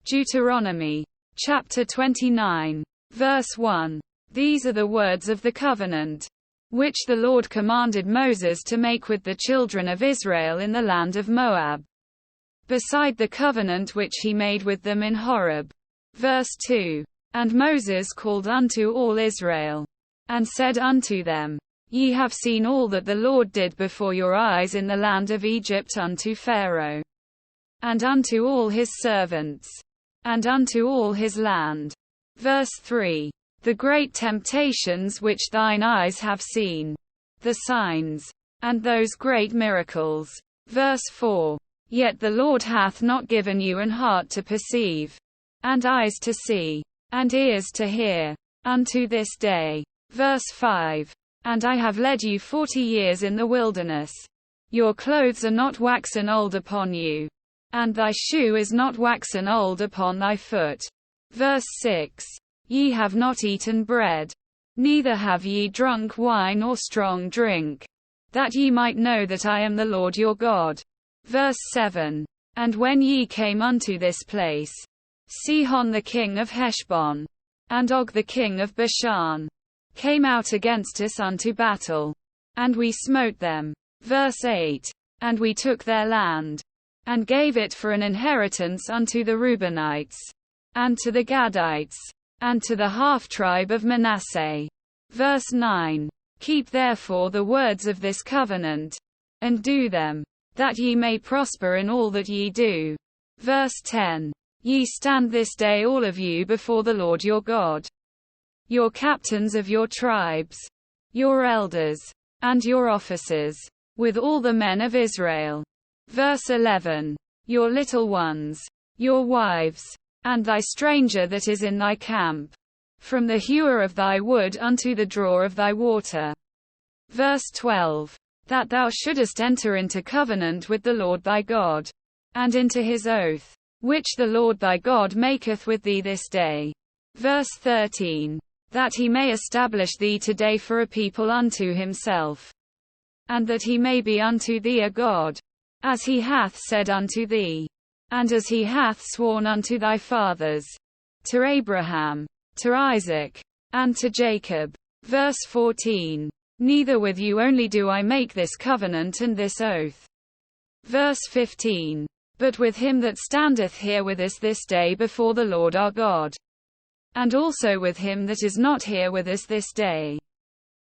Deuteronomy chapter 29, verse 1. These are the words of the covenant, which the Lord commanded Moses to make with the children of Israel in the land of Moab, beside the covenant which he made with them in Horeb. Verse 2. And Moses called unto all Israel, and said unto them, Ye have seen all that the Lord did before your eyes in the land of Egypt unto Pharaoh, and unto all his servants, and unto all his land. Verse 3. The great temptations which thine eyes have seen, the signs, and those great miracles. Verse 4. Yet the Lord hath not given you an heart to perceive, and eyes to see, and ears to hear, unto this day. Verse 5. And I have led you 40 years in the wilderness. Your clothes are not waxen old upon you, and thy shoe is not waxen old upon thy foot. Verse 6. Ye have not eaten bread, neither have ye drunk wine or strong drink, that ye might know that I am the Lord your God. Verse 7. And when ye came unto this place, Sihon the king of Heshbon, and Og the king of Bashan, came out against us unto battle, and we smote them. Verse 8. And we took their land, and gave it for an inheritance unto the Reubenites, and to the Gadites, and to the half-tribe of Manasseh. Verse 9. Keep therefore the words of this covenant, and do them, that ye may prosper in all that ye do. Verse 10. Ye stand this day all of you before the Lord your God, your captains of your tribes, your elders, and your officers, with all the men of Israel. Verse 11. Your little ones, your wives, and thy stranger that is in thy camp, from the hewer of thy wood unto the drawer of thy water. Verse 12. That thou shouldest enter into covenant with the Lord thy God, and into his oath, which the Lord thy God maketh with thee this day. Verse 13. That he may establish thee today for a people unto himself, and that he may be unto thee a God, as he hath said unto thee, and as he hath sworn unto thy fathers, to Abraham, to Isaac, and to Jacob. Verse 14. Neither with you only do I make this covenant and this oath. Verse 15. But with him that standeth here with us this day before the Lord our God, and also with him that is not here with us this day.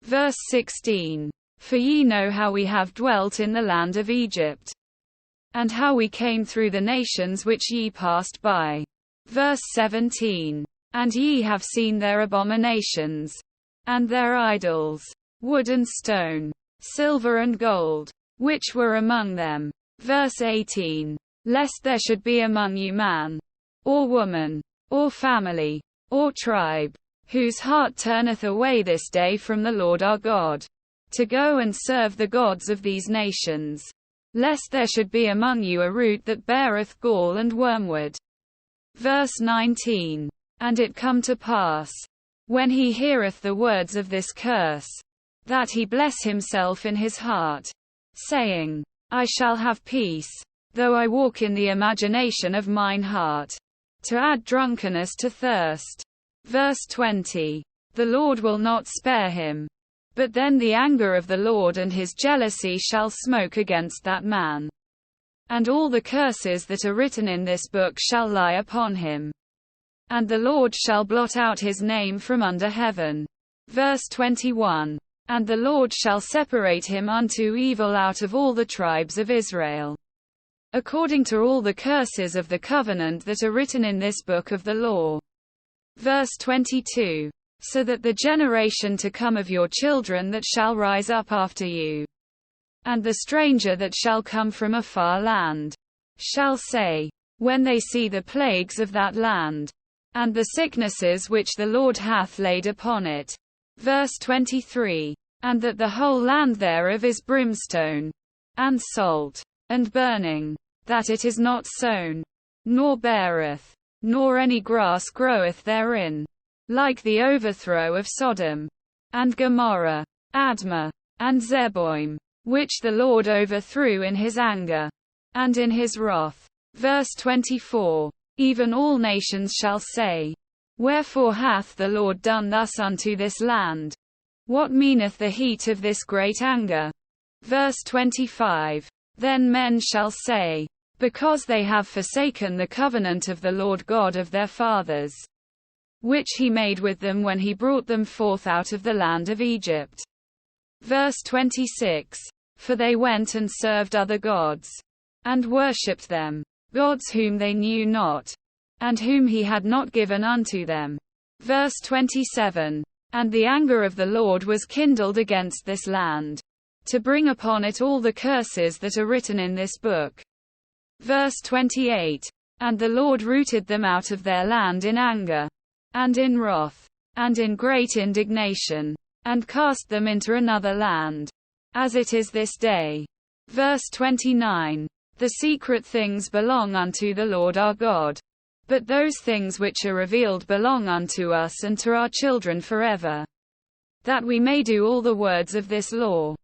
Verse 16. For ye know how we have dwelt in the land of Egypt, and how we came through the nations which ye passed by. Verse 17. And ye have seen their abominations, and their idols, wood and stone, silver and gold, which were among them. Verse 18. Lest there should be among you man, or woman, or family, or tribe, whose heart turneth away this day from the Lord our God, to go and serve the gods of these nations. Lest there should be among you a root that beareth gall and wormwood. Verse 19. And it come to pass, when he heareth the words of this curse, that he bless himself in his heart, saying, I shall have peace, though I walk in the imagination of mine heart, to add drunkenness to thirst. Verse 20. The Lord will not spare him, but then the anger of the Lord and his jealousy shall smoke against that man, and all the curses that are written in this book shall lie upon him, and the Lord shall blot out his name from under heaven. Verse 21. And the Lord shall separate him unto evil out of all the tribes of Israel, according to all the curses of the covenant that are written in this book of the law. Verse 22. So that the generation to come of your children that shall rise up after you, and the stranger that shall come from a far land, shall say, when they see the plagues of that land, and the sicknesses which the Lord hath laid upon it. Verse 23. And that the whole land thereof is brimstone, and salt, and burning, that it is not sown, nor beareth, nor any grass groweth therein, like the overthrow of Sodom, and Gomorrah, Admah, and Zeboim, which the Lord overthrew in his anger, and in his wrath. Verse 24. even all nations shall say, Wherefore hath the Lord done thus unto this land? What meaneth the heat of this great anger? Verse 25. Then men shall say, Because they have forsaken the covenant of the Lord God of their fathers, which he made with them when he brought them forth out of the land of Egypt. Verse 26. For they went and served other gods, and worshipped them, gods whom they knew not, and whom he had not given unto them. Verse 27. And the anger of the Lord was kindled against this land, to bring upon it all the curses that are written in this book. Verse 28. And the Lord rooted them out of their land in anger, and in wrath, and in great indignation, and cast them into another land, as it is this day. Verse 29. The secret things belong unto the Lord our God, but those things which are revealed belong unto us and to our children forever, that we may do all the words of this law.